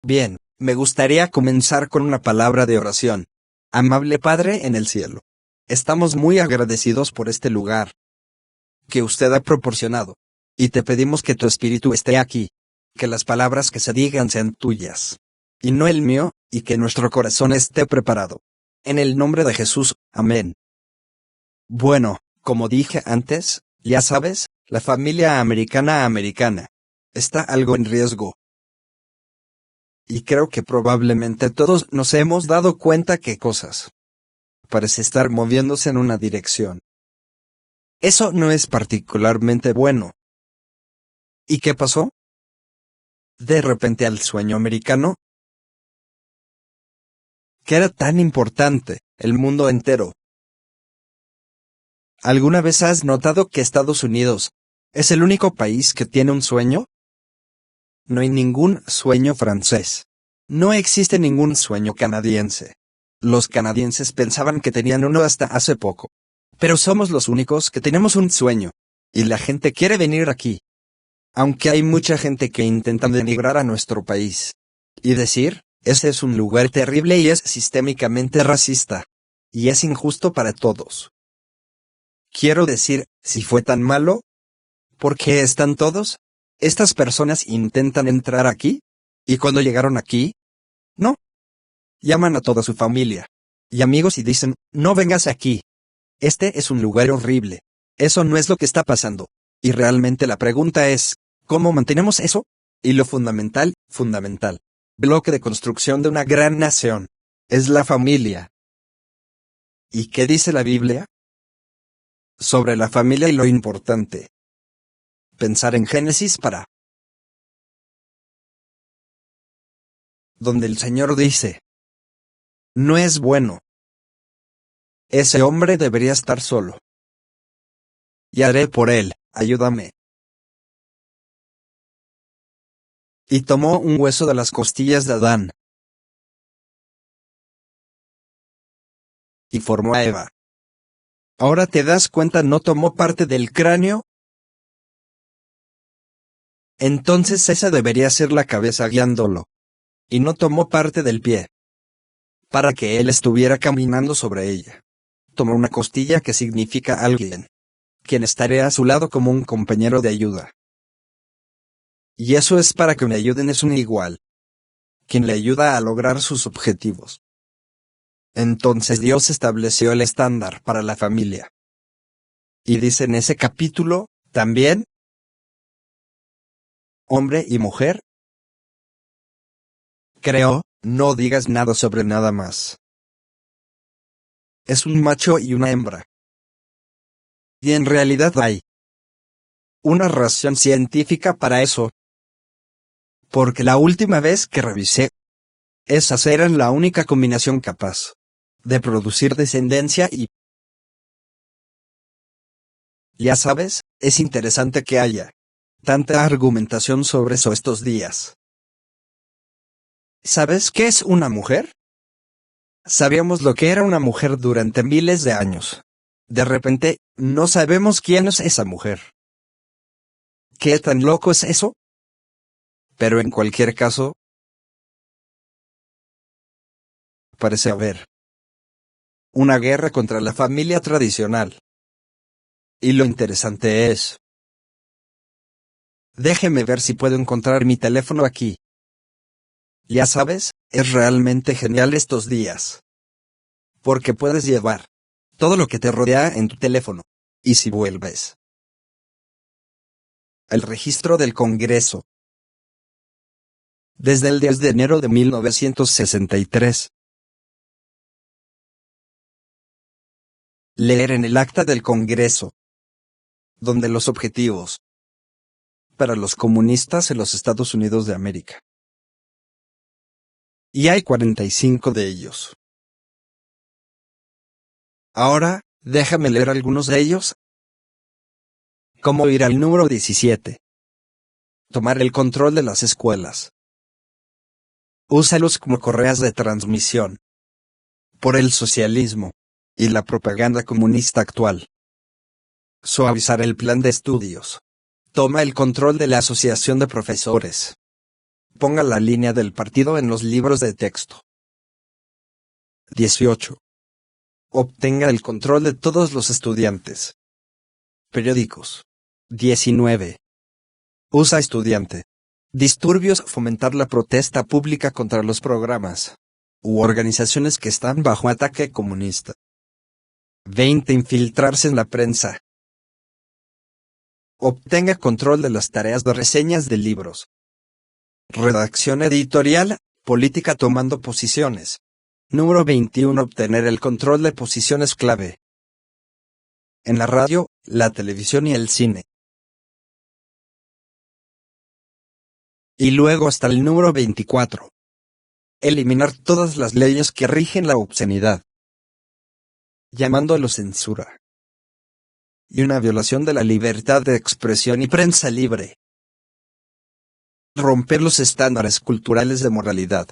Bien, me gustaría comenzar con una palabra de oración. Amable Padre en el cielo, estamos muy agradecidos por este lugar que usted ha proporcionado, y te pedimos que tu espíritu esté aquí, que las palabras que se digan sean tuyas, y no el mío, y que nuestro corazón esté preparado. En el nombre de Jesús, amén. Bueno, como dije antes, ya sabes, la familia americana está algo en riesgo. Y creo que probablemente todos nos hemos dado cuenta que cosas parece estar moviéndose en una dirección. Eso no es particularmente bueno. ¿Y qué pasó? De repente al sueño americano, que era tan importante, el mundo entero. ¿Alguna vez has notado que Estados Unidos es el único país que tiene un sueño? No hay ningún sueño francés. No existe ningún sueño canadiense. Los canadienses pensaban que tenían uno hasta hace poco. Pero somos los únicos que tenemos un sueño. Y la gente quiere venir aquí. Aunque hay mucha gente que intenta denigrar a nuestro país. Y decir, ese es un lugar terrible y es sistémicamente racista. Y es injusto para todos. Quiero decir, si fue tan malo, ¿por qué están todos? Estas personas intentan entrar aquí. ¿Y cuando llegaron aquí? No. Llaman a toda su familia y amigos y dicen, no vengas aquí. Este es un lugar horrible. Eso no es lo que está pasando. Y realmente la pregunta es, ¿cómo mantenemos eso? Y lo fundamental, bloque de construcción de una gran nación, es la familia. ¿Y qué dice la Biblia? Sobre la familia y lo importante. Pensar en Génesis donde el Señor dice, no es bueno. Ese hombre debería estar solo. Y haré por él, ayúdame. Y tomó un hueso de las costillas de Adán. Y formó a Eva. ¿Ahora te das cuenta? ¿No tomó parte del cráneo? Entonces esa debería ser la cabeza guiándolo. Y no tomó parte del pie. Para que él estuviera caminando sobre ella. Tomó una costilla que significa alguien. Quien estaré a su lado como un compañero de ayuda. Y eso es para que me ayuden es un igual. Quien le ayuda a lograr sus objetivos. Entonces Dios estableció el estándar para la familia. Y dice en ese capítulo, también, hombre y mujer. Creo, no digas nada sobre nada más. Es un macho y una hembra. Y en realidad hay una razón científica para eso. Porque la última vez que revisé, esas eran la única combinación capaz de producir descendencia y... Ya sabes, es interesante que haya tanta argumentación sobre eso estos días. ¿Sabes qué es una mujer? Sabíamos lo que era una mujer durante miles de años. De repente, no sabemos quién es esa mujer. ¿Qué tan loco es eso? Pero en cualquier caso, parece haber una guerra contra la familia tradicional. Y lo interesante es... Déjeme ver si puedo encontrar mi teléfono aquí. Ya sabes, es realmente genial estos días. Porque puedes llevar todo lo que te rodea en tu teléfono. Y si vuelves al registro del Congreso. Desde el 10 de enero de 1963. Leer en el acta del Congreso. Donde los objetivos para los comunistas en los Estados Unidos de América. Y hay 45 de ellos. Ahora, déjame leer algunos de ellos. ¿Cómo ir al número 17? Tomar el control de las escuelas. Úsalos como correas de transmisión. Por el socialismo y la propaganda comunista actual. Suavizar el plan de estudios. Toma el control de la asociación de profesores. Ponga la línea del partido en los libros de texto. 18. Obtenga el control de todos los estudiantes. Periódicos. 19. Usa estudiante. Disturbios. Fomentar la protesta pública contra los programas u organizaciones que están bajo ataque comunista. 20. Infiltrarse en la prensa. Obtenga control de las tareas de reseñas de libros. Redacción editorial, política tomando posiciones. Número 21. Obtener el control de posiciones clave. En la radio, la televisión y el cine. Y luego hasta el número 24. Eliminar todas las leyes que rigen la obscenidad, llamándolo censura. Y una violación de la libertad de expresión y prensa libre. Romper los estándares culturales de moralidad,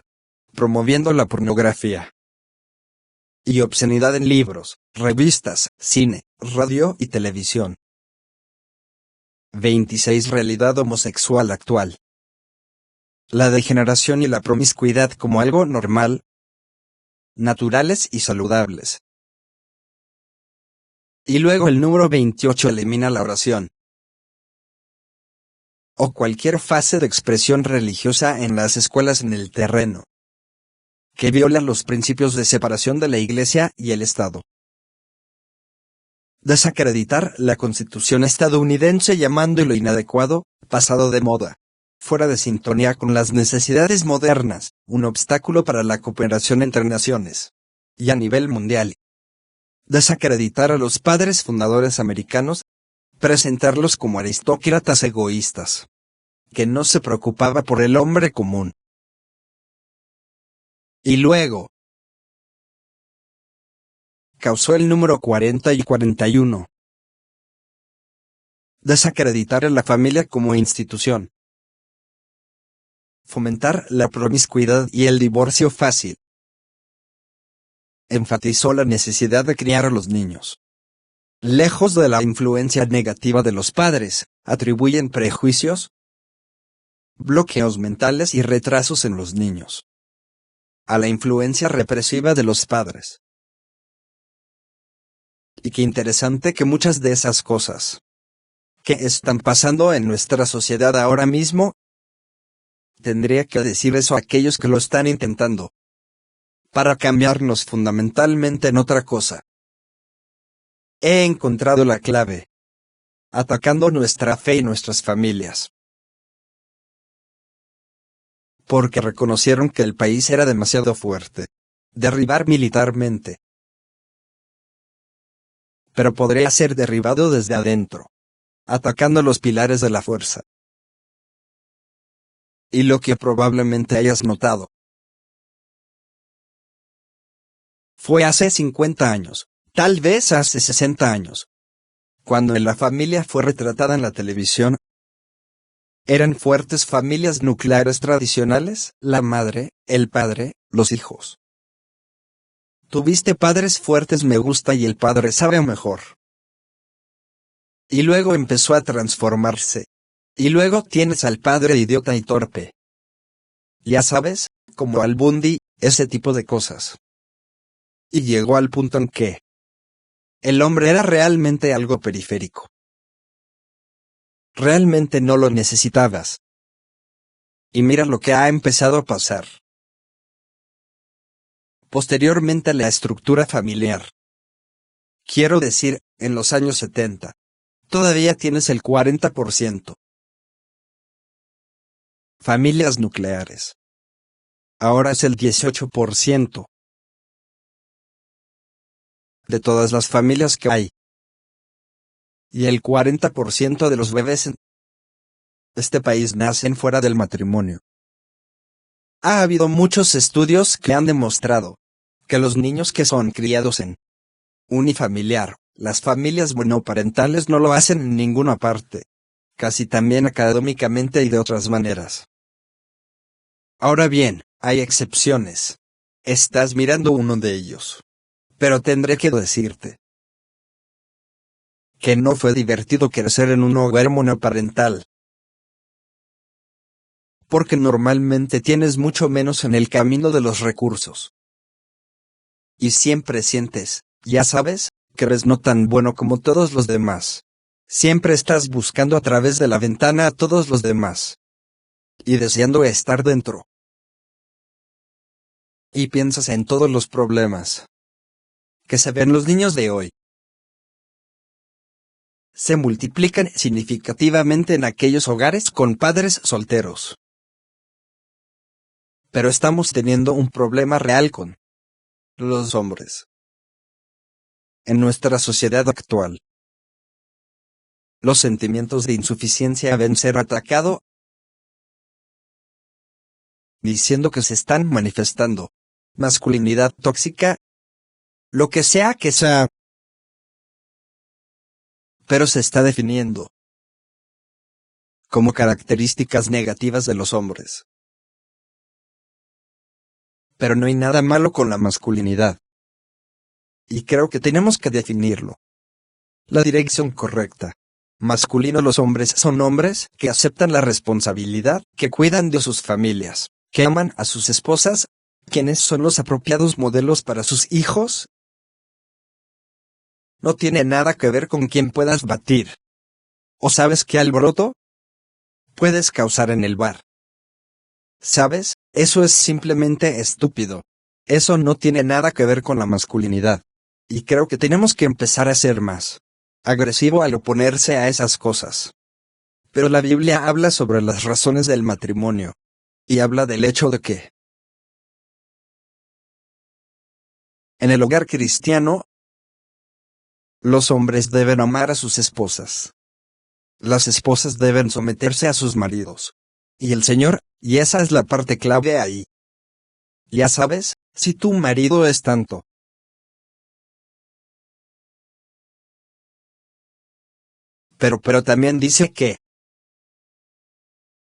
promoviendo la pornografía y obscenidad en libros, revistas, cine, radio y televisión. 26. Realidad homosexual actual. La degeneración y la promiscuidad como algo normal, naturales y saludables. Y luego el número 28. Elimina la oración o cualquier fase de expresión religiosa en las escuelas en el terreno que viola los principios de separación de la Iglesia y el Estado. Desacreditar la Constitución estadounidense llamándolo inadecuado, pasado de moda, fuera de sintonía con las necesidades modernas, un obstáculo para la cooperación entre naciones y a nivel mundial. Desacreditar a los padres fundadores americanos, presentarlos como aristócratas egoístas, que no se preocupaba por el hombre común. Y luego, causó el número 40 y 41. Desacreditar a la familia como institución. Fomentar la promiscuidad y el divorcio fácil. Enfatizó la necesidad de criar a los niños lejos de la influencia negativa de los padres, atribuyen prejuicios, bloqueos mentales y retrasos en los niños a la influencia represiva de los padres. Y qué interesante que muchas de esas cosas que están pasando en nuestra sociedad ahora mismo, tendría que decir eso a aquellos que lo están intentando para cambiarnos fundamentalmente en otra cosa. He encontrado la clave, atacando nuestra fe y nuestras familias. Porque reconocieron que el país era demasiado fuerte. Derribar militarmente. Pero podría ser derribado desde adentro, atacando los pilares de la fuerza. Y lo que probablemente hayas notado fue hace 50 años, tal vez hace 60 años, cuando la familia fue retratada en la televisión. Eran fuertes familias nucleares tradicionales, la madre, el padre, los hijos. Tuviste padres fuertes me gusta y el padre sabe mejor. Y luego empezó a transformarse. Y luego tienes al padre idiota y torpe. Ya sabes, como Al Bundy, ese tipo de cosas. Y llegó al punto en que el hombre era realmente algo periférico. Realmente no lo necesitabas. Y mira lo que ha empezado a pasar. Posteriormente la estructura familiar. Quiero decir, en los años 70. Todavía tienes el 40%. Familias nucleares. Ahora es el 18%. De todas las familias que hay. Y el 40% de los bebés en este país nacen fuera del matrimonio. Ha habido muchos estudios que han demostrado que los niños que son criados en unifamiliar, las familias monoparentales no lo hacen en ninguna parte, casi también académicamente y de otras maneras. Ahora bien, hay excepciones. Estás mirando uno de ellos. Pero tendré que decirte que no fue divertido crecer en un hogar monoparental. porque normalmente tienes mucho menos en el camino de los recursos. Y siempre sientes, ya sabes, que eres no tan bueno como todos los demás. Siempre estás buscando a través de la ventana a todos los demás. Y deseando estar dentro. Y piensas en todos los problemas que se ven los niños de hoy. Se multiplican significativamente en aquellos hogares con padres solteros. Pero estamos teniendo un problema real con los hombres. En nuestra sociedad actual, los sentimientos de insuficiencia deben ser atacados, diciendo que se están manifestando masculinidad tóxica, lo que sea que sea, pero se está definiendo como características negativas de los hombres. Pero no hay nada malo con la masculinidad. Y creo que tenemos que definirlo. La dirección correcta. Masculino: los hombres son hombres que aceptan la responsabilidad, que cuidan de sus familias, que aman a sus esposas, quienes son los apropiados modelos para sus hijos. No tiene nada que ver con quién puedas batir. ¿O sabes qué alboroto puedes causar en el bar? ¿Sabes? Eso es simplemente estúpido. Eso no tiene nada que ver con la masculinidad. Y creo que tenemos que empezar a ser más agresivo al oponerse a esas cosas. Pero la Biblia habla sobre las razones del matrimonio. Y habla del hecho de que en el hogar cristiano, los hombres deben amar a sus esposas. Las esposas deben someterse a sus maridos. Y el Señor, y esa es la parte clave ahí. Ya sabes, si tu marido es tanto. Pero también dice que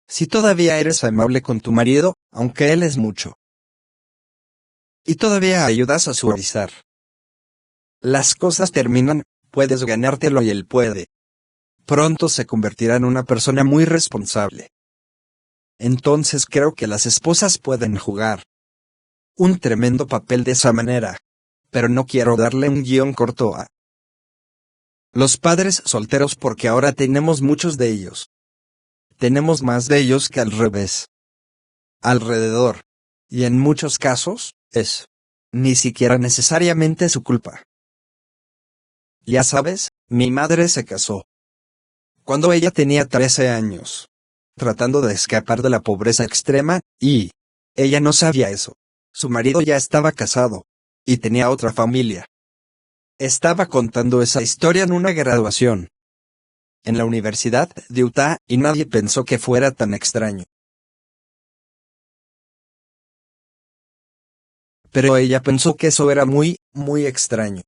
si todavía eres amable con tu marido, aunque él es mucho, y todavía ayudas a suavizar las cosas, terminan, puedes ganártelo y él puede. Pronto se convertirá en una persona muy responsable. Entonces creo que las esposas pueden jugar un tremendo papel de esa manera. Pero no quiero darle un guión corto a los padres solteros, porque ahora tenemos muchos de ellos. Tenemos más de ellos que al revés. Alrededor. Y en muchos casos, es ni siquiera necesariamente su culpa. Ya sabes, mi madre se casó cuando ella tenía 13 años, tratando de escapar de la pobreza extrema, y ella no sabía eso. Su marido ya estaba casado, y tenía otra familia. Estaba contando esa historia en una graduación en la Universidad de Utah, y nadie pensó que fuera tan extraño. Pero ella pensó que eso era muy, muy extraño.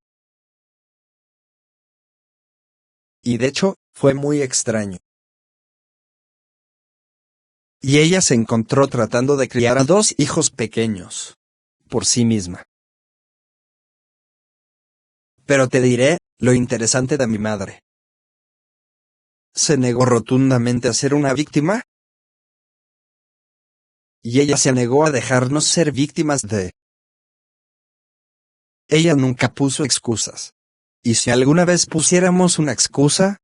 Y de hecho, fue muy extraño. Y ella se encontró tratando de criar a 2 hijos pequeños por sí misma. Pero te diré lo interesante de mi madre. Se negó rotundamente a ser una víctima. Y ella se negó a dejarnos ser víctimas de. Ella nunca puso excusas. Y si alguna vez pusiéramos una excusa,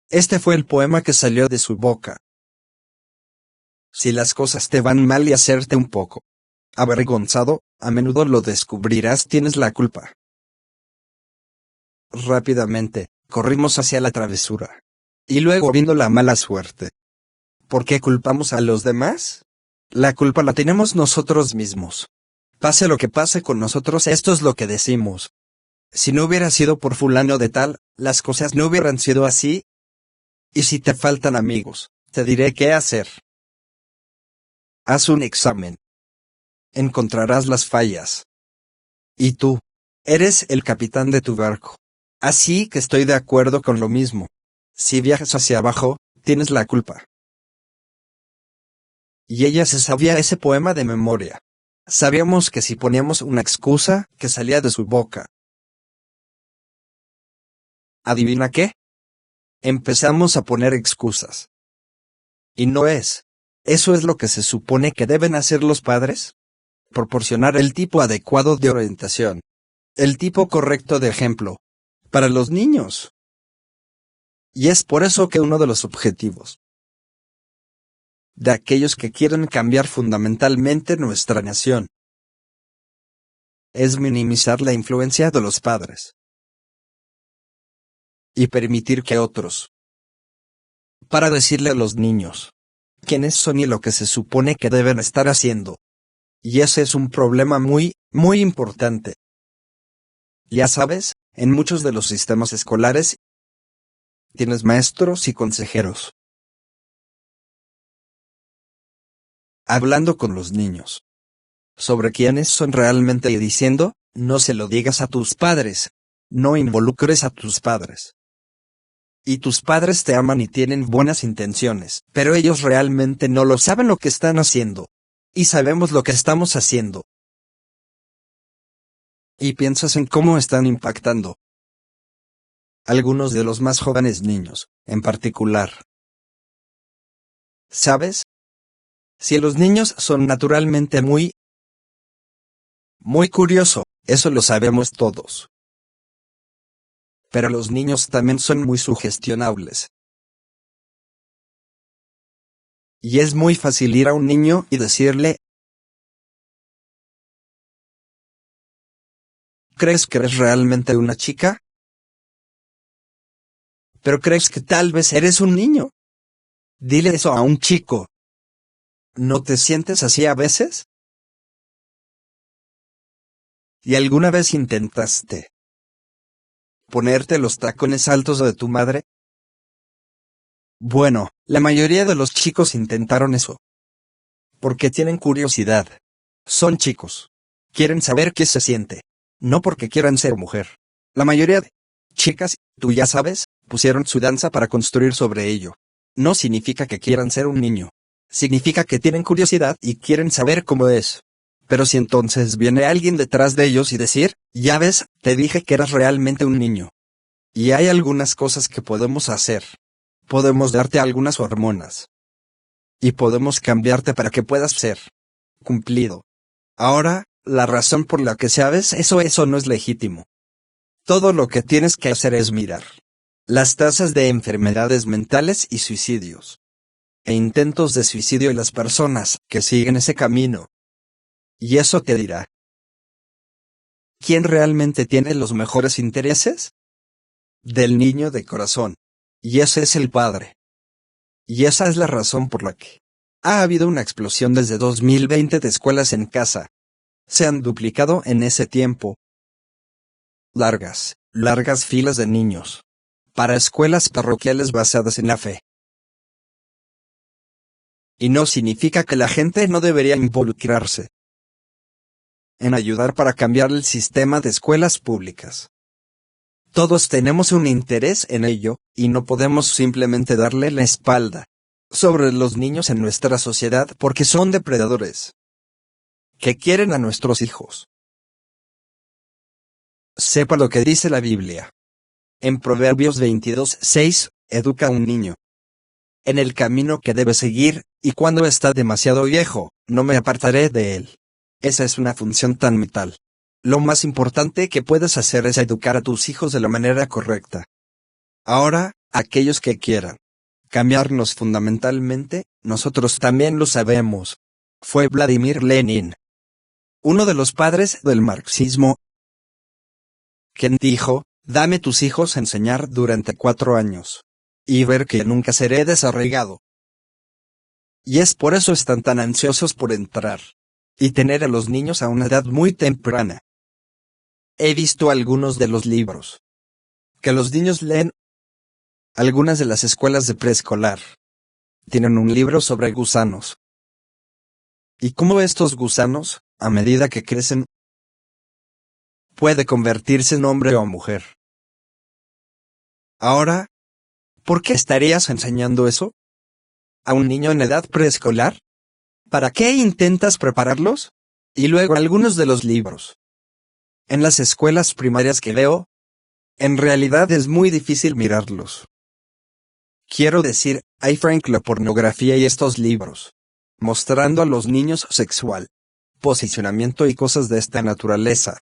este fue el poema que salió de su boca. Si las cosas te van mal y hacerte un poco avergonzado, a menudo lo descubrirás, tienes la culpa. Rápidamente, corrimos hacia la travesura. Y luego vino la mala suerte. ¿Por qué culpamos a los demás? La culpa la tenemos nosotros mismos. Pase lo que pase con nosotros, esto es lo que decimos. Si no hubiera sido por fulano de tal, las cosas no hubieran sido así. Y si te faltan amigos, te diré qué hacer. Haz un examen. Encontrarás las fallas. Y tú, eres el capitán de tu barco. Así que estoy de acuerdo con lo mismo. Si viajas hacia abajo, tienes la culpa. Y ella se sabía ese poema de memoria. Sabíamos que si poníamos una excusa, que salía de su boca. ¿Adivina qué? Empezamos a poner excusas. Y no es ¿Eso es lo que se supone que deben hacer los padres? Proporcionar el tipo adecuado de orientación. El tipo correcto de ejemplo. Para los niños. Y es por eso que uno de los objetivos de aquellos que quieren cambiar fundamentalmente nuestra nación es minimizar la influencia de los padres y permitir que otros, para decirle a los niños quiénes son y lo que se supone que deben estar haciendo. Y ese es un problema muy, muy importante. Ya sabes, en muchos de los sistemas escolares tienes maestros y consejeros hablando con los niños sobre quiénes son realmente y diciendo, no se lo digas a tus padres, no involucres a tus padres. Y tus padres te aman y tienen buenas intenciones, pero ellos realmente no lo saben lo que están haciendo. Y sabemos lo que estamos haciendo. Y piensas en cómo están impactando algunos de los más jóvenes niños, en particular. ¿Sabes? Si los niños son naturalmente muy curioso, eso lo sabemos todos. Pero los niños también son muy sugestionables. Y es muy fácil ir a un niño y decirle, ¿crees que eres realmente una chica? ¿Pero crees que tal vez eres un niño? Dile eso a un chico. ¿No te sientes así a veces? ¿Y alguna vez intentaste ponerte los tacones altos de tu madre? Bueno, la mayoría de los chicos intentaron eso. Porque tienen curiosidad. Son chicos. Quieren saber qué se siente. No porque quieran ser mujer. La mayoría de chicas, tú ya sabes, pusieron su danza para construir sobre ello. No significa que quieran ser un niño. Significa que tienen curiosidad y quieren saber cómo es. Pero si entonces viene alguien detrás de ellos y decir, ya ves, te dije que eras realmente un niño. Y hay algunas cosas que podemos hacer. Podemos darte algunas hormonas. Y podemos cambiarte para que puedas ser cumplido. Ahora, la razón por la que sabes eso no es legítimo. Todo lo que tienes que hacer es mirar las tasas de enfermedades mentales y suicidios. E intentos de suicidio y las personas que siguen ese camino. Y eso te dirá. ¿Quién realmente tiene los mejores intereses? Del niño de corazón. Y ese es el padre. Y esa es la razón por la que ha habido una explosión desde 2020 de escuelas en casa. Se han duplicado en ese tiempo. Largas filas de niños. Para escuelas parroquiales basadas en la fe. Y no significa que la gente no debería involucrarse en ayudar para cambiar el sistema de escuelas públicas. Todos tenemos un interés en ello, y no podemos simplemente darle la espalda sobre los niños en nuestra sociedad porque son depredadores que quieren a nuestros hijos. Sepa lo que dice la Biblia. En Proverbios 22:6, educa a un niño en el camino que debe seguir, y cuando está demasiado viejo, no me apartaré de él. Esa es una función tan vital. Lo más importante que puedes hacer es educar a tus hijos de la manera correcta. Ahora, aquellos que quieran cambiarnos fundamentalmente, nosotros también lo sabemos. Fue Vladimir Lenin, uno de los padres del marxismo, quien dijo, dame tus hijos a enseñar durante 4 años. Y ver que nunca seré desarraigado. Y es por eso están tan ansiosos por entrar y tener a los niños a una edad muy temprana. He visto algunos de los libros que los niños leen. Algunas de las escuelas de preescolar tienen un libro sobre gusanos. Y cómo estos gusanos, a medida que crecen, puede convertirse en hombre o mujer. Ahora, ¿por qué estarías enseñando eso a un niño en edad preescolar? ¿Para qué intentas prepararlos? Y luego algunos de los libros en las escuelas primarias que veo, en realidad es muy difícil mirarlos. Quiero decir, hay la pornografía y estos libros mostrando a los niños sexual, posicionamiento y cosas de esta naturaleza.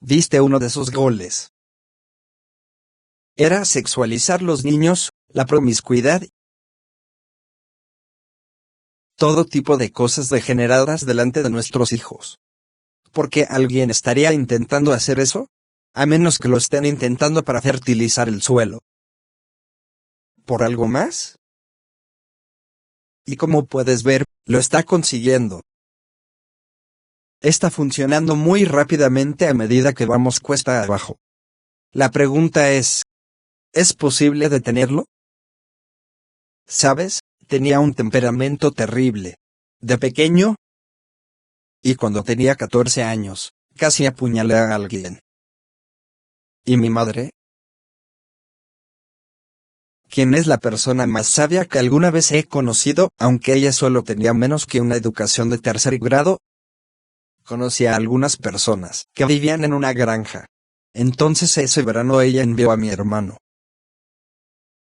¿Viste uno de esos goles? Era sexualizar los niños, la promiscuidad, todo tipo de cosas degeneradas delante de nuestros hijos. ¿Por qué alguien estaría intentando hacer eso? A menos que lo estén intentando para fertilizar el suelo. ¿Por algo más? Y como puedes ver, lo está consiguiendo. Está funcionando muy rápidamente a medida que vamos cuesta abajo. La pregunta ¿es posible detenerlo? ¿Sabes? Tenía un temperamento terrible. De pequeño, y cuando tenía 14 años, casi apuñalé a alguien. ¿Y mi madre? ¿Quién es la persona más sabia que alguna vez he conocido, aunque ella solo tenía menos que una educación de tercer grado? Conocí a algunas personas que vivían en una granja. Entonces ese verano ella envió a mi hermano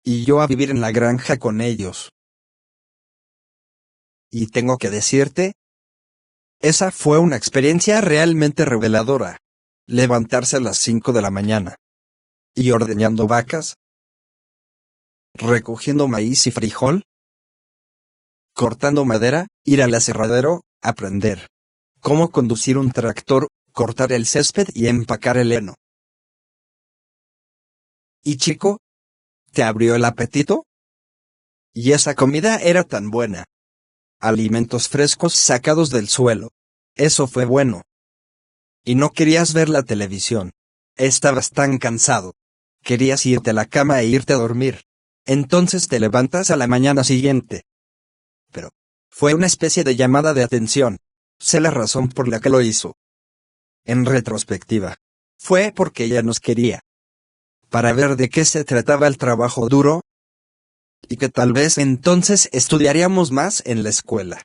y yo a vivir en la granja con ellos. Y tengo que decirte, esa fue una experiencia realmente reveladora. Levantarse a las 5 de la mañana. Y ordeñando vacas. Recogiendo maíz y frijol. Cortando madera, ir al aserradero, aprender cómo conducir un tractor, cortar el césped y empacar el heno. ¿Y chico? ¿Te abrió el apetito? Y esa comida era tan buena. Alimentos frescos sacados del suelo. Eso fue bueno. Y no querías ver la televisión. Estabas tan cansado. Querías irte a la cama e irte a dormir. Entonces te levantas a la mañana siguiente. Pero fue una especie de llamada de atención. Sé la razón por la que lo hizo. En retrospectiva, fue porque ella nos quería. Para ver de qué se trataba el trabajo duro. Y que tal vez entonces estudiaríamos más en la escuela.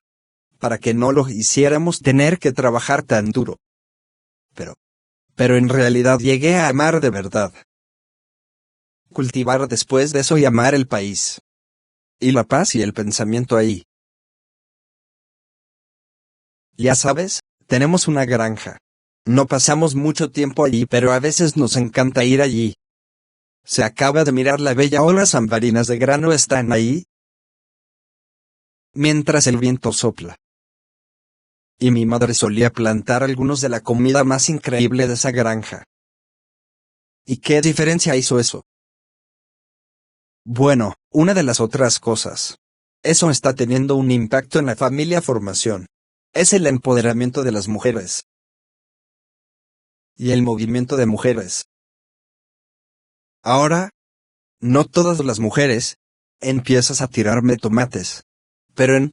Para que no lo hiciéramos tener que trabajar tan duro. Pero en realidad llegué a amar de verdad. Cultivar después de eso y amar el país. Y la paz y el pensamiento ahí. Ya sabes, tenemos una granja. No pasamos mucho tiempo allí, pero a veces nos encanta ir allí. Se acaba de mirar la bella ola sambarinas de grano están ahí. Mientras el viento sopla. Y mi madre solía plantar algunos de la comida más increíble de esa granja. ¿Y qué diferencia hizo eso? Bueno, una de las otras cosas. Eso está teniendo un impacto en la familia formación. Es el empoderamiento de las mujeres. Y el movimiento de mujeres. Ahora, no todas las mujeres, empiezas a tirarme tomates. Pero en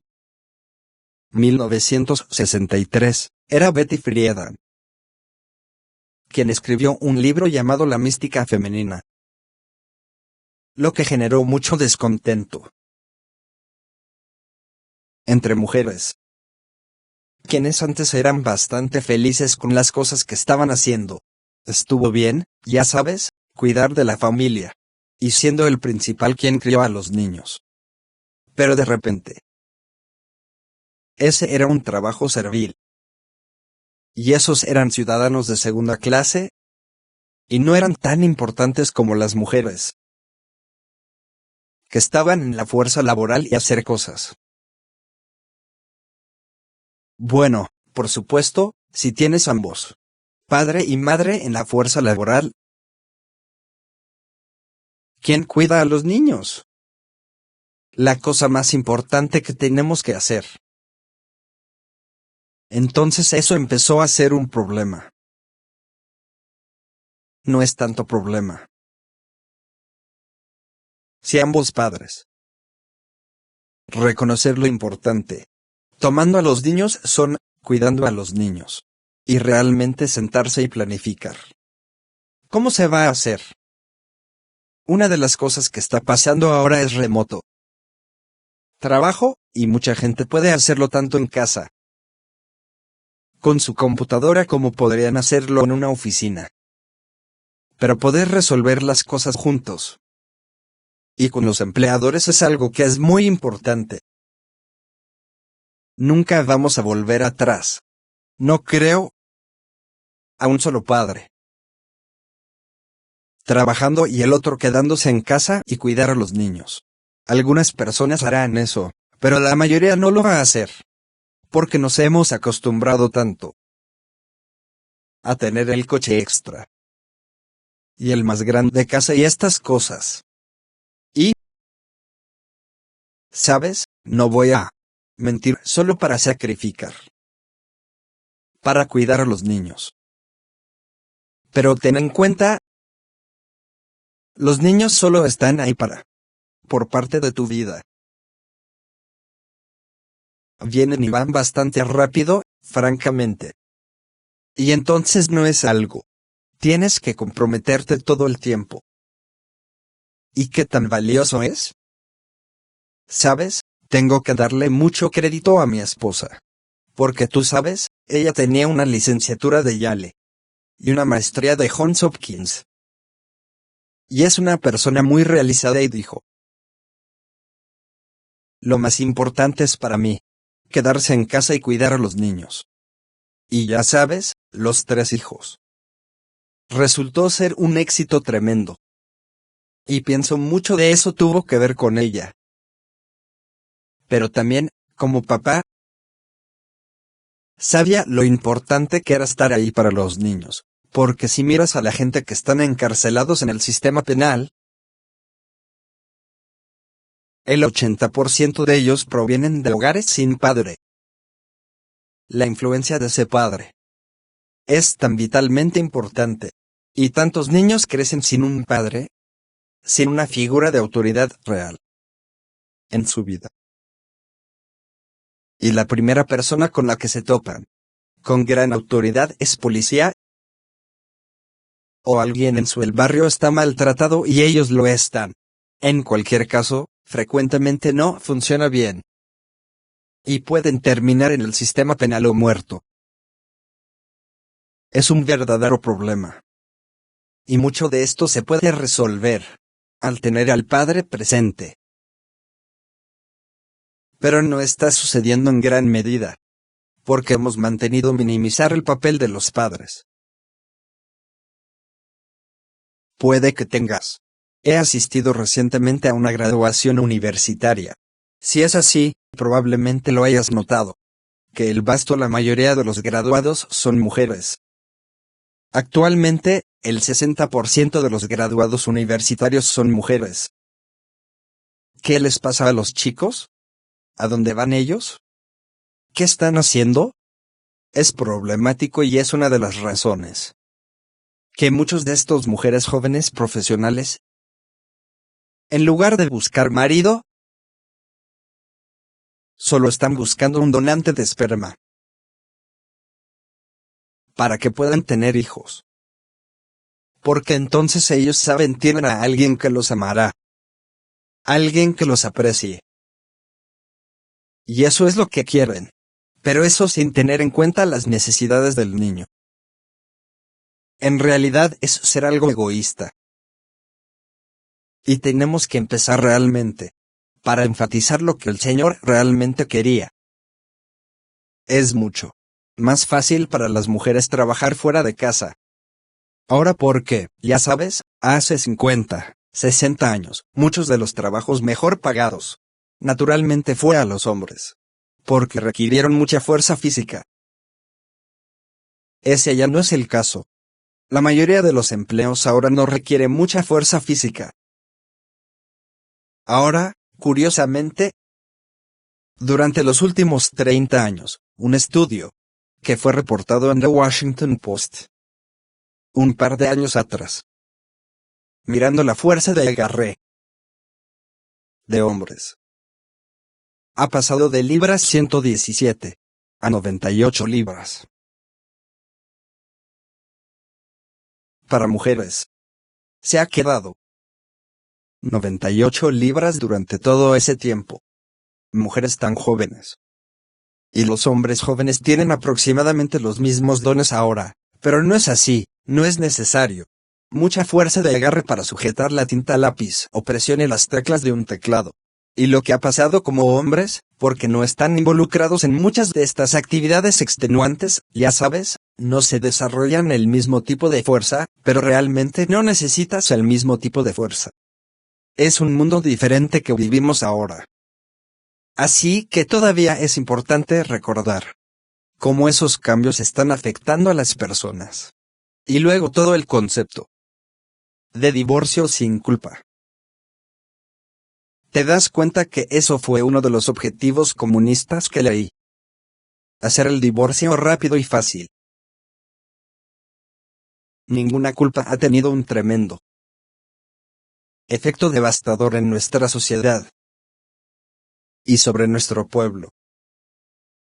1963, era Betty Friedan, quien escribió un libro llamado La mística femenina. Lo que generó mucho descontento entre mujeres, quienes antes eran bastante felices con las cosas que estaban haciendo. Estuvo bien, ya sabes, cuidar de la familia, y siendo el principal quien crió a los niños. Pero de repente, ese era un trabajo servil. Y esos eran ciudadanos de segunda clase, y no eran tan importantes como las mujeres, que estaban en la fuerza laboral y hacer cosas. Bueno, por supuesto, si tienes ambos, padre y madre en la fuerza laboral, ¿quién cuida a los niños? La cosa más importante que tenemos que hacer. Entonces eso empezó a ser un problema. No es tanto problema. Si ambos padres reconocer lo importante, tomando a los niños son cuidando a los niños, y realmente sentarse y planificar. ¿Cómo se va a hacer? Una de las cosas que está pasando ahora es remoto trabajo, y mucha gente puede hacerlo tanto en casa, con su computadora como podrían hacerlo en una oficina. Pero poder resolver las cosas juntos y con los empleadores es algo que es muy importante. Nunca vamos a volver atrás. No creo a un solo padre trabajando y el otro quedándose en casa y cuidar a los niños. Algunas personas harán eso, pero la mayoría no lo va a hacer. Porque nos hemos acostumbrado tanto a tener el coche extra y el más grande casa y estas cosas. Y, ¿sabes? No voy a mentir solo para sacrificar, para cuidar a los niños. Pero ten en cuenta, los niños solo están ahí por parte de tu vida. Vienen y van bastante rápido, francamente. Y entonces no es algo. Tienes que comprometerte todo el tiempo. ¿Y qué tan valioso es? ¿Sabes? Tengo que darle mucho crédito a mi esposa. Porque tú sabes, ella tenía una licenciatura de Yale y una maestría de Johns Hopkins. Y es una persona muy realizada y dijo: lo más importante es para mí quedarse en casa y cuidar a los niños. Y ya sabes, los 3 hijos. Resultó ser un éxito tremendo. Y pienso mucho de eso tuvo que ver con ella. Pero también, como papá, sabía lo importante que era estar ahí para los niños. Porque si miras a la gente que están encarcelados en el sistema penal, el 80% de ellos provienen de hogares sin padre. La influencia de ese padre es tan vitalmente importante. Y tantos niños crecen sin un padre, sin una figura de autoridad real en su vida. Y la primera persona con la que se topan con gran autoridad es policía, o alguien en el barrio está maltratado y ellos lo están. En cualquier caso, frecuentemente no funciona bien. Y pueden terminar en el sistema penal o muerto. Es un verdadero problema. Y mucho de esto se puede resolver al tener al padre presente. Pero no está sucediendo en gran medida, porque hemos mantenido minimizar el papel de los padres. Puede que tengas. He asistido recientemente a una graduación universitaria. Si es así, probablemente lo hayas notado. Que la mayoría de los graduados son mujeres. Actualmente, el 60% de los graduados universitarios son mujeres. ¿Qué les pasa a los chicos? ¿A dónde van ellos? ¿Qué están haciendo? Es problemático y es una de las razones que muchos de estos mujeres jóvenes profesionales, en lugar de buscar marido, solo están buscando un donante de esperma para que puedan tener hijos. Porque entonces ellos saben tienen a alguien que los amará, alguien que los aprecie. Y eso es lo que quieren. Pero eso sin tener en cuenta las necesidades del niño. En realidad es ser algo egoísta. Y tenemos que empezar realmente, para enfatizar lo que el Señor realmente quería. Es mucho más fácil para las mujeres trabajar fuera de casa. Ahora porque, ya sabes, hace 50, 60 años, muchos de los trabajos mejor pagados, naturalmente fue a los hombres. Porque requirieron mucha fuerza física. Ese ya no es el caso. La mayoría de los empleos ahora no requiere mucha fuerza física. Ahora, curiosamente, durante los últimos 30 años, un estudio, que fue reportado en The Washington Post, un par de años atrás, mirando la fuerza de agarre de hombres, ha pasado de libras 117 a 98 libras. Para mujeres, se ha quedado 98 libras durante todo ese tiempo. Mujeres tan jóvenes. Y los hombres jóvenes tienen aproximadamente los mismos dones ahora, pero no es así, no es necesario mucha fuerza de agarre para sujetar la tinta lápiz o presione las teclas de un teclado. y lo que ha pasado como hombres, porque no están involucrados en muchas de estas actividades extenuantes, ya sabes, no se desarrollan el mismo tipo de fuerza, pero realmente no necesitas el mismo tipo de fuerza. Es un mundo diferente que vivimos ahora. Así que todavía es importante recordar cómo esos cambios están afectando a las personas. Y luego todo el concepto de divorcio sin culpa. ¿Te das cuenta que eso fue uno de los objetivos comunistas que leí? Hacer el divorcio rápido y fácil. Ninguna culpa ha tenido un tremendo efecto devastador en nuestra sociedad y sobre nuestro pueblo.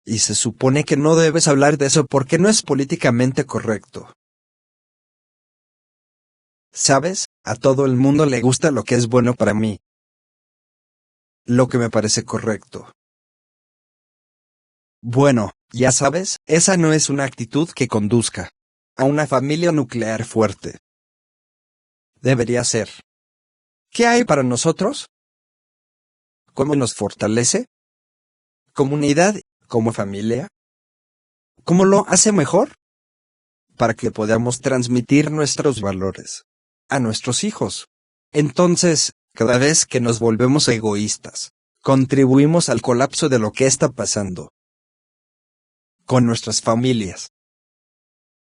Y se supone que no debes hablar de eso porque no es políticamente correcto. ¿Sabes? A todo el mundo le gusta lo que es bueno para mí. Lo que me parece correcto. Bueno, ya sabes, esa no es una actitud que conduzca a una familia nuclear fuerte. Debería ser. ¿Qué hay para nosotros? ¿Cómo nos fortalece? ¿Como unidad, como familia? ¿Cómo lo hace mejor? Para que podamos transmitir nuestros valores a nuestros hijos. Entonces, cada vez que nos volvemos egoístas, contribuimos al colapso de lo que está pasando con nuestras familias.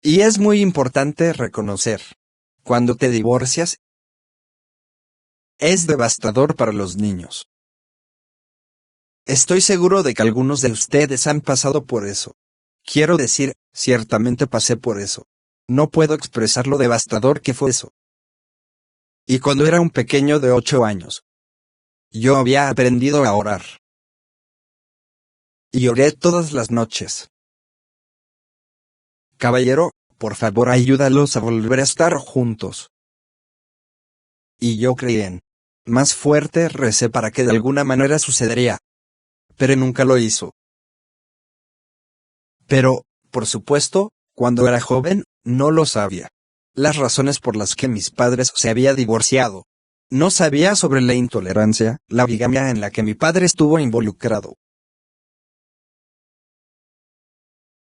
Y es muy importante reconocer, cuando te divorcias, es devastador para los niños. Estoy seguro de que algunos de ustedes han pasado por eso. Quiero decir, ciertamente pasé por eso. No puedo expresar lo devastador que fue eso. Y cuando era un pequeño de 8 años, yo había aprendido a orar. Y oré todas las noches. Caballero, por favor ayúdalos a volver a estar juntos. Y yo creí en más fuerte recé para que de alguna manera sucedería. Pero nunca lo hizo. Pero, por supuesto, cuando era joven, no lo sabía. Las razones por las que mis padres se habían divorciado. No sabía sobre la intolerancia, la bigamia en la que mi padre estuvo involucrado.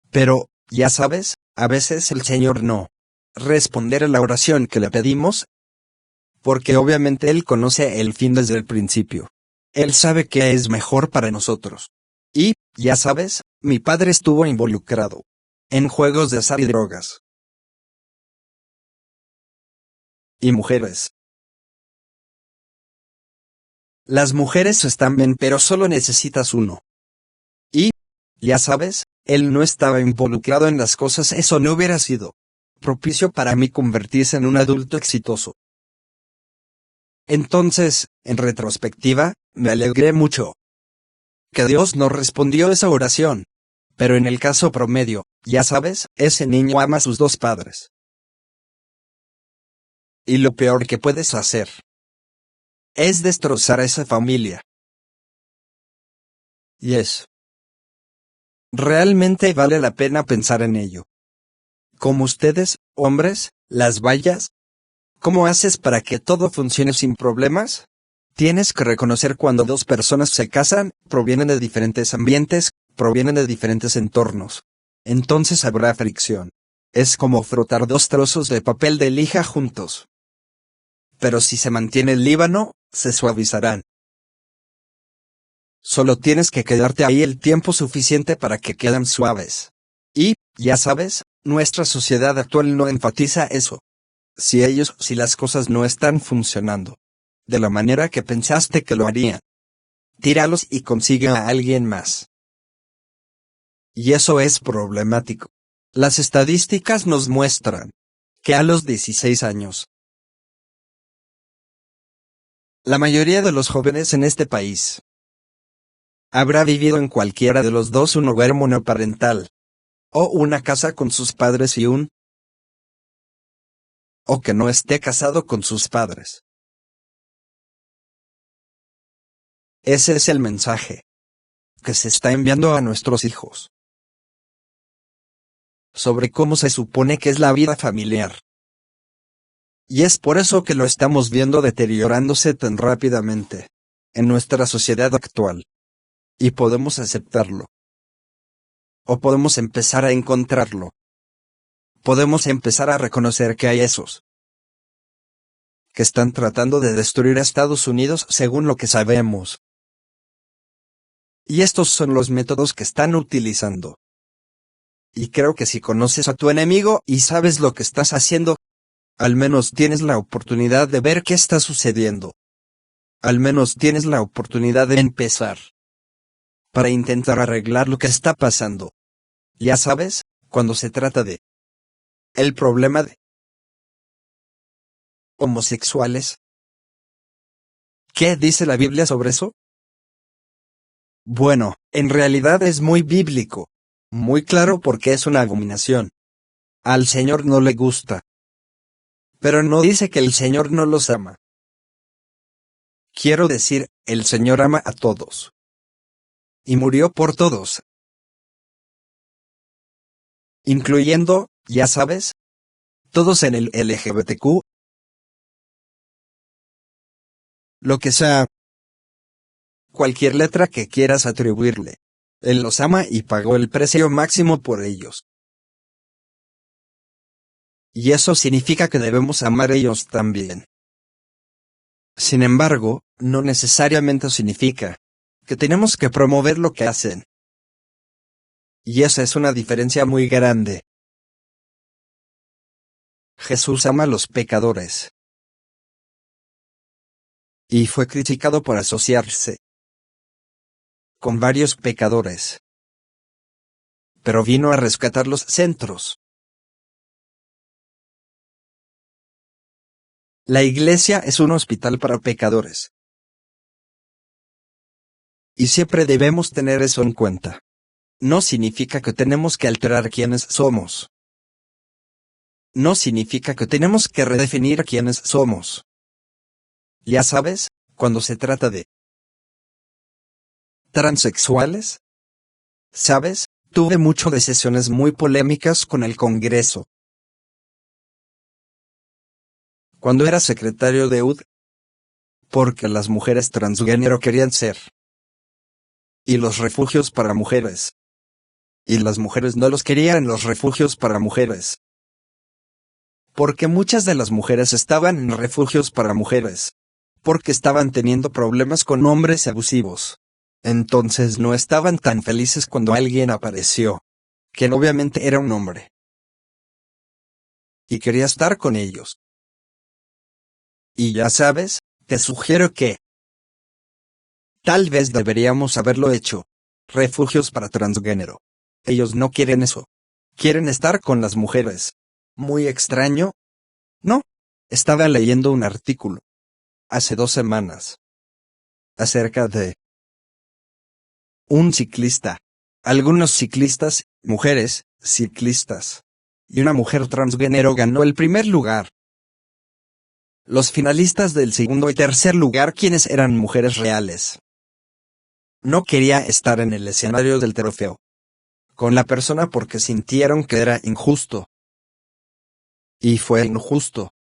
Pero, ya sabes, a veces el Señor no responder a la oración que le pedimos, porque obviamente Él conoce el fin desde el principio. Él sabe qué es mejor para nosotros. Y, ya sabes, mi padre estuvo involucrado en juegos de azar y drogas. Y mujeres. Las mujeres están bien, pero solo necesitas uno. Y, ya sabes, él no estaba involucrado en las cosas, eso no hubiera sido propicio para mí convertirse en un adulto exitoso. Entonces, en retrospectiva, me alegré mucho que Dios no respondió esa oración. Pero en el caso promedio, ya sabes, ese niño ama a sus dos padres. Y lo peor que puedes hacer es destrozar a esa familia. Y es realmente vale la pena pensar en ello. Como ustedes, hombres, las vallas. ¿Cómo haces para que todo funcione sin problemas? Tienes que reconocer cuando dos personas se casan, provienen de diferentes ambientes, provienen de diferentes entornos. Entonces habrá fricción. Es como frotar dos trozos de papel de lija juntos. Pero si se mantiene el líbano, se suavizarán. Solo tienes que quedarte ahí el tiempo suficiente para que queden suaves. Y, ya sabes, nuestra sociedad actual no enfatiza eso. Si las cosas no están funcionando de la manera que pensaste que lo harían, tíralos y consigue a alguien más. Y eso es problemático. Las estadísticas nos muestran que a los 16 años, la mayoría de los jóvenes en este país habrá vivido en cualquiera de los dos un hogar monoparental, o una casa con sus padres o que no esté casado con sus padres. Ese es el mensaje que se está enviando a nuestros hijos sobre cómo se supone que es la vida familiar. Y es por eso que lo estamos viendo deteriorándose tan rápidamente. en nuestra sociedad actual. Y podemos aceptarlo. O podemos empezar a encontrarlo. Podemos empezar a reconocer que hay esos que están tratando de destruir a Estados Unidos según lo que sabemos. Y estos son los métodos que están utilizando. Y creo que si conoces a tu enemigo y sabes lo que estás haciendo, al menos tienes la oportunidad de ver qué está sucediendo. Al menos tienes la oportunidad de empezar para intentar arreglar lo que está pasando. Ya sabes, cuando se trata de el problema de homosexuales. ¿Qué dice la Biblia sobre eso? Bueno, en realidad es muy bíblico. Muy claro porque es una abominación. Al Señor no le gusta. Pero no dice que el Señor no los ama. Quiero decir, el Señor ama a todos. Y murió por todos. Incluyendo, ya sabes, todos en el LGBTQ. Lo que sea. Cualquier letra que quieras atribuirle. Él los ama y pagó el precio máximo por ellos. Y eso significa que debemos amar a ellos también. Sin embargo, no necesariamente significa que tenemos que promover lo que hacen. Y esa es una diferencia muy grande. Jesús ama a los pecadores. Y fue criticado por asociarse con varios pecadores. Pero vino a rescatar los centros. La iglesia es un hospital para pecadores. Y siempre debemos tener eso en cuenta. No significa que tenemos que alterar quiénes somos. No significa que tenemos que redefinir quiénes somos. Ya sabes, cuando se trata de transexuales. ¿Sabes? Tuve mucho de sesiones muy polémicas con el Congreso. Cuando era secretario de UD. Porque las mujeres transgénero querían ser. Y los refugios para mujeres. Y las mujeres no los querían en los refugios para mujeres. Porque muchas de las mujeres estaban en refugios para mujeres. Porque estaban teniendo problemas con hombres abusivos. Entonces no estaban tan felices cuando alguien apareció. Que obviamente era un hombre. Y quería estar con ellos. Y ya sabes, te sugiero que tal vez deberíamos haberlo hecho. Refugios para transgénero. Ellos no quieren eso. Quieren estar con las mujeres. ¿Muy extraño? No. Estaba leyendo un artículo. Hace 2 semanas. Acerca de un ciclista. Algunos ciclistas, mujeres, ciclistas. Y una mujer transgénero ganó el primer lugar. Los finalistas del segundo y tercer lugar quienes eran mujeres reales. No quería estar en el escenario del trofeo con la persona porque sintieron que era injusto. Y fue injusto.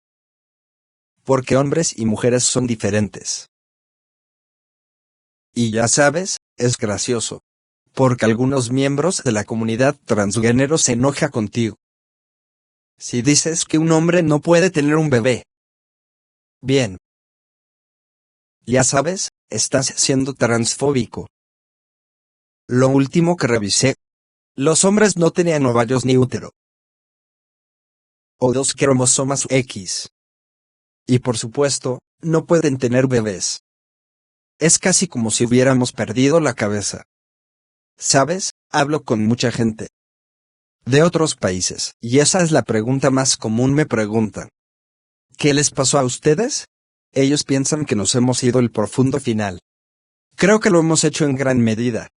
Porque hombres y mujeres son diferentes. Y ya sabes, es gracioso. Porque algunos miembros de la comunidad transgénero se enoja contigo. Si dices que un hombre no puede tener un bebé. Bien. Ya sabes, estás siendo transfóbico. Lo último que revisé. Los hombres no tenían ovarios ni útero. O 2 cromosomas X. Y por supuesto, no pueden tener bebés. Es casi como si hubiéramos perdido la cabeza. ¿Sabes? Hablo con mucha gente de otros países, y esa es la pregunta más común me preguntan. ¿Qué les pasó a ustedes? Ellos piensan que nos hemos ido al profundo final. Creo que lo hemos hecho en gran medida.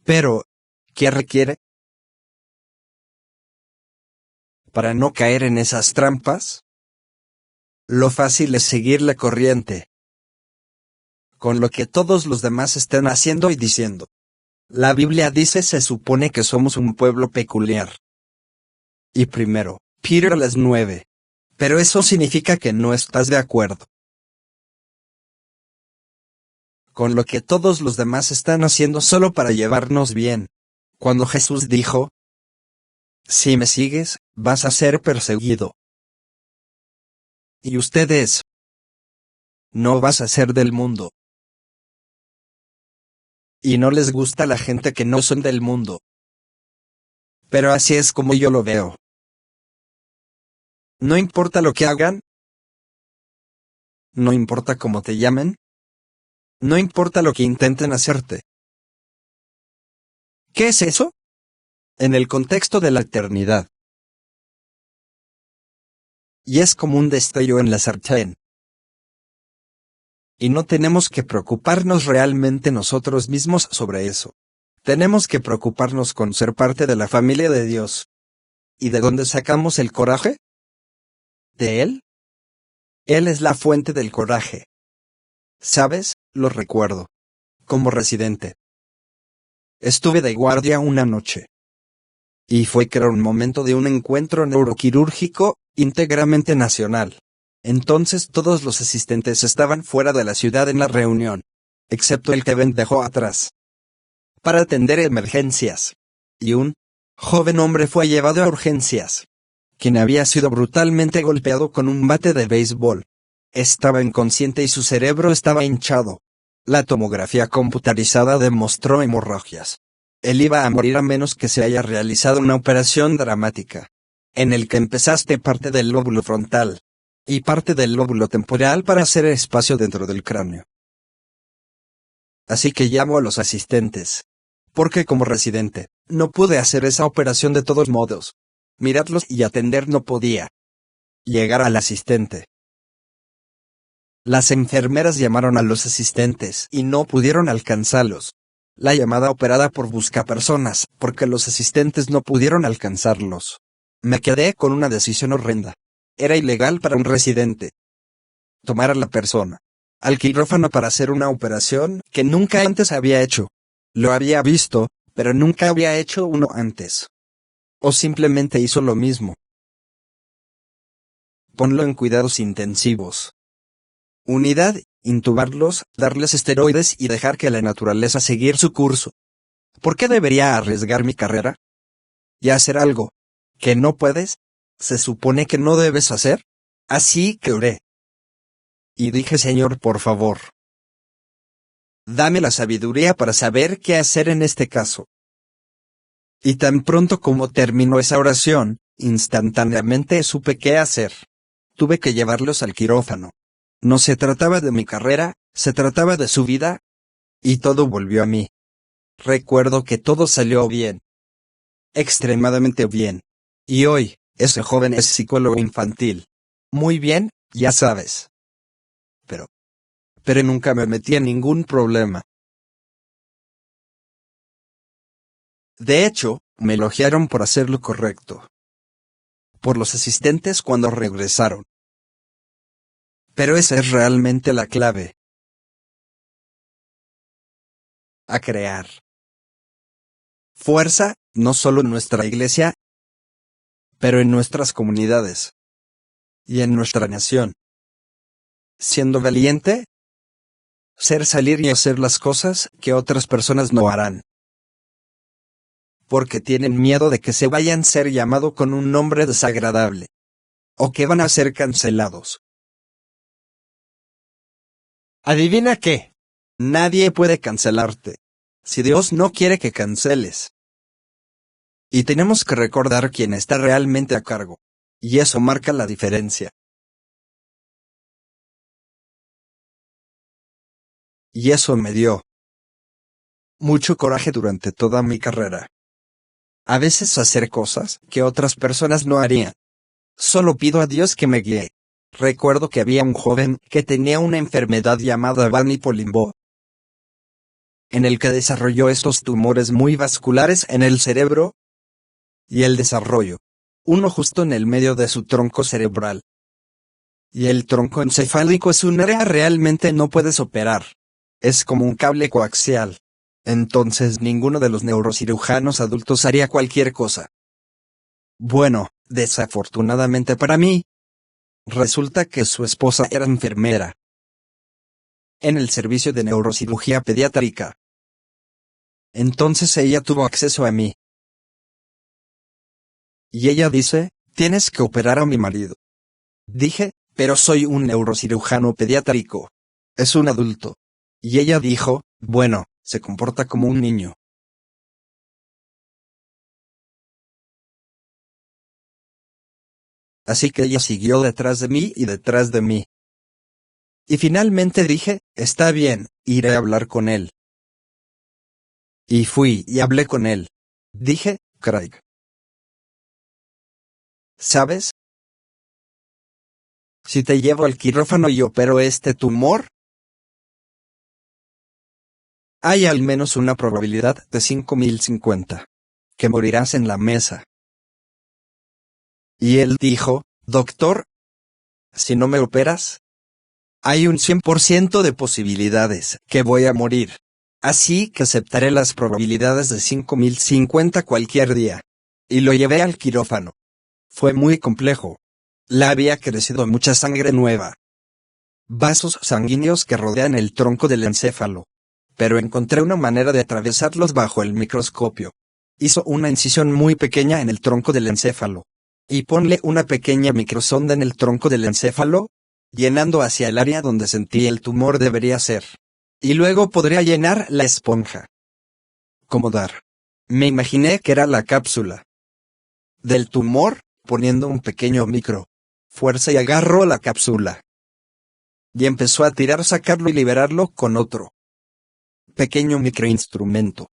Pero, ¿qué requiere? Para no caer en esas trampas. Lo fácil es seguir la corriente. Con lo que todos los demás estén haciendo y diciendo. La Biblia dice se supone que somos un pueblo peculiar. Y primero, Peter les 9. Pero eso significa que no estás de acuerdo. con lo que todos los demás están haciendo solo para llevarnos bien. Cuando Jesús dijo, si me sigues, vas a ser perseguido. Y ustedes no vas a ser del mundo. Y no les gusta la gente que no son del mundo. Pero así es como yo lo veo. No importa lo que hagan. No importa cómo te llamen. No importa lo que intenten hacerte. ¿Qué es eso? En el contexto de la eternidad. Y es como un destello en la sartén. Y no tenemos que preocuparnos realmente nosotros mismos sobre eso. Tenemos que preocuparnos con ser parte de la familia de Dios. ¿Y de dónde sacamos el coraje? ¿De Él? Él es la fuente del coraje. ¿Sabes? Lo recuerdo. Como residente. Estuve de guardia una noche. Y fue que era un momento de un encuentro neuroquirúrgico, íntegramente nacional. Entonces todos los asistentes estaban fuera de la ciudad en la reunión. Excepto el que Ben dejó atrás. Para atender emergencias. Y un joven hombre fue llevado a urgencias. Quien había sido brutalmente golpeado con un bate de béisbol. Estaba inconsciente y su cerebro estaba hinchado. La tomografía computarizada demostró hemorragias. Él iba a morir a menos que se haya realizado una operación dramática. En el que empezaste parte del lóbulo frontal. Y parte del lóbulo temporal para hacer espacio dentro del cráneo. Así que llamo a los asistentes. Porque como residente, no pude hacer esa operación de todos modos. Mirarlos y atender no podía. Llegar al asistente. Las enfermeras llamaron a los asistentes y no pudieron alcanzarlos. La llamada operada por buscapersonas, porque los asistentes no pudieron alcanzarlos. Me quedé con una decisión horrenda. Era ilegal para un residente tomar a la persona al quirófano para hacer una operación que nunca antes había hecho. Lo había visto, pero nunca había hecho uno antes. O simplemente hizo lo mismo. Ponlo en cuidados intensivos. Unidad, intubarlos, darles esteroides y dejar que la naturaleza seguir su curso. ¿Por qué debería arriesgar mi carrera? ¿Y hacer algo que no puedes? ¿Se supone que no debes hacer? Así que oré. Y dije, Señor, por favor, dame la sabiduría para saber qué hacer en este caso. Y tan pronto como terminó esa oración, instantáneamente supe qué hacer. Tuve que llevarlos al quirófano. No se trataba de mi carrera, se trataba de su vida. Y todo volvió a mí. Recuerdo que todo salió bien. Extremadamente bien. Y hoy, ese joven es psicólogo infantil. Muy bien, ya sabes. Pero nunca me metí en ningún problema. De hecho, me elogiaron por hacer lo correcto. Por los asistentes cuando regresaron. Pero esa es realmente la clave. A crear fuerza, no solo en nuestra iglesia, pero en nuestras comunidades. Y en nuestra nación. Siendo valiente, salir y hacer las cosas que otras personas no harán. Porque tienen miedo de que se vayan a ser llamado con un nombre desagradable. O que van a ser cancelados. ¿Adivina qué? Nadie puede cancelarte. Si Dios no quiere que canceles. Y tenemos que recordar quién está realmente a cargo. Y eso marca la diferencia. Y eso me dio mucho coraje durante toda mi carrera. A veces hacer cosas que otras personas no harían. Solo pido a Dios que me guíe. Recuerdo que había un joven que tenía una enfermedad llamada Van Polimbo, en el que desarrolló estos tumores muy vasculares en el cerebro, y el desarrollo, uno justo en el medio de su tronco cerebral. Y el tronco encefálico es un área realmente no puedes operar. Es como un cable coaxial. Entonces ninguno de los neurocirujanos adultos haría cualquier cosa. Bueno, desafortunadamente para mí, resulta que su esposa era enfermera. en el servicio de neurocirugía pediátrica. Entonces ella tuvo acceso a mí. Y ella dice, tienes que operar a mi marido. Dije, pero soy un neurocirujano pediátrico. Es un adulto. Y ella dijo, bueno, se comporta como un niño. Así que ella siguió detrás de mí y detrás de mí. Y finalmente dije, está bien, iré a hablar con él. Y fui y hablé con él. Dije, Craig. ¿Sabes? Si te llevo al quirófano y opero este tumor, hay al menos una probabilidad de 5050 que morirás en la mesa. Y él dijo, doctor, si no me operas, hay un 100% de posibilidades que voy a morir. Así que aceptaré las probabilidades de 5050 cualquier día. Y lo llevé al quirófano. Fue muy complejo. Le había crecido mucha sangre nueva. Vasos sanguíneos que rodean el tronco del encéfalo. Pero encontré una manera de atravesarlos bajo el microscopio. Hizo una incisión muy pequeña en el tronco del encéfalo. Y ponle una pequeña microsonda en el tronco del encéfalo, llenando hacia el área donde sentí el tumor debería ser. Y luego podría llenar la esponja. Como dar. Me imaginé que era la cápsula del tumor, poniendo un pequeño micro. Fuerza y agarró la cápsula. Y empezó a tirar, sacarlo y liberarlo con otro pequeño microinstrumento.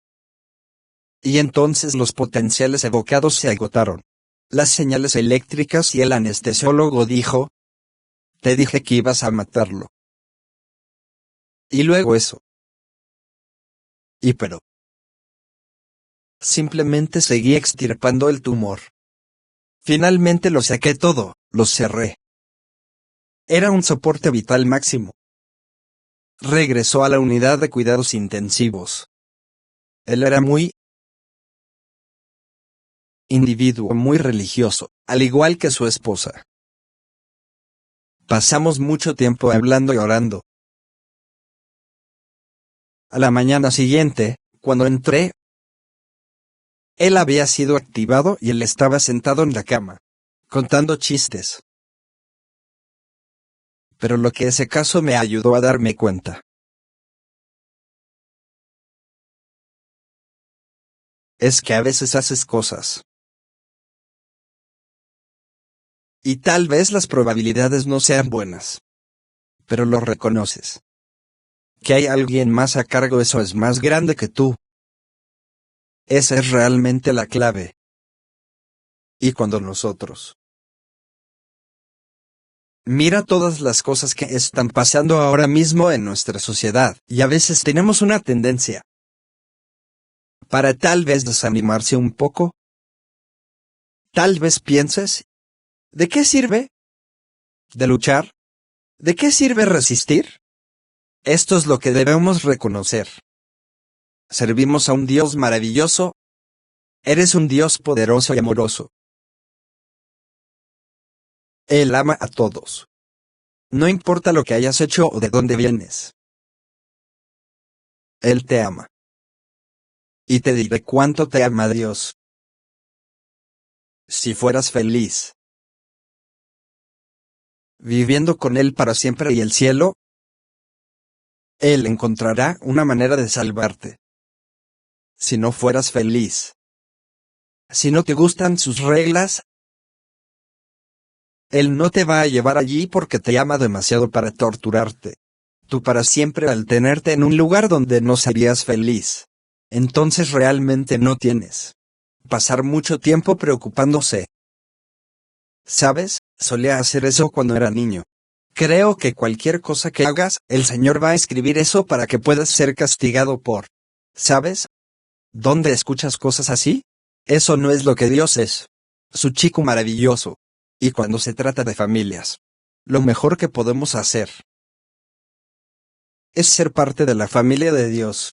Y entonces los potenciales evocados se agotaron. Las señales eléctricas y el anestesiólogo dijo, te dije que ibas a matarlo. Y luego eso. Y pero. Simplemente seguí extirpando el tumor. Finalmente lo saqué todo, lo cerré. Era un soporte vital máximo. Regresó a la unidad de cuidados intensivos. Él era muy individuo, muy religioso, al igual que su esposa. Pasamos mucho tiempo hablando y orando. A la mañana siguiente, cuando entré, él había sido activado y él estaba sentado en la cama, contando chistes. Pero lo que ese caso me ayudó a darme cuenta es que a veces haces cosas y tal vez las probabilidades no sean buenas, pero lo reconoces. Que hay alguien más a cargo, eso es más grande que tú. Esa es realmente la clave. Y cuando nosotros mira todas las cosas que están pasando ahora mismo en nuestra sociedad, y a veces tenemos una tendencia para tal vez desanimarse un poco. Tal vez pienses, ¿de qué sirve? ¿De luchar? ¿De qué sirve resistir? Esto es lo que debemos reconocer. Servimos a un Dios maravilloso. Eres un Dios poderoso y amoroso. Él ama a todos. No importa lo que hayas hecho o de dónde vienes. Él te ama. Y te diré cuánto te ama Dios. Si fueras feliz viviendo con Él para siempre y el cielo, Él encontrará una manera de salvarte. Si no fueras feliz, si no te gustan sus reglas, Él no te va a llevar allí porque te ama demasiado para torturarte. Tú para siempre al tenerte en un lugar donde no serías feliz. Entonces realmente no tienes pasar mucho tiempo preocupándose. ¿Sabes? Solía hacer eso cuando era niño. Creo que cualquier cosa que hagas, el Señor va a escribir eso para que puedas ser castigado por. ¿Sabes? ¿Dónde escuchas cosas así? Eso no es lo que Dios es. Su chico maravilloso. Y cuando se trata de familias, lo mejor que podemos hacer es ser parte de la familia de Dios.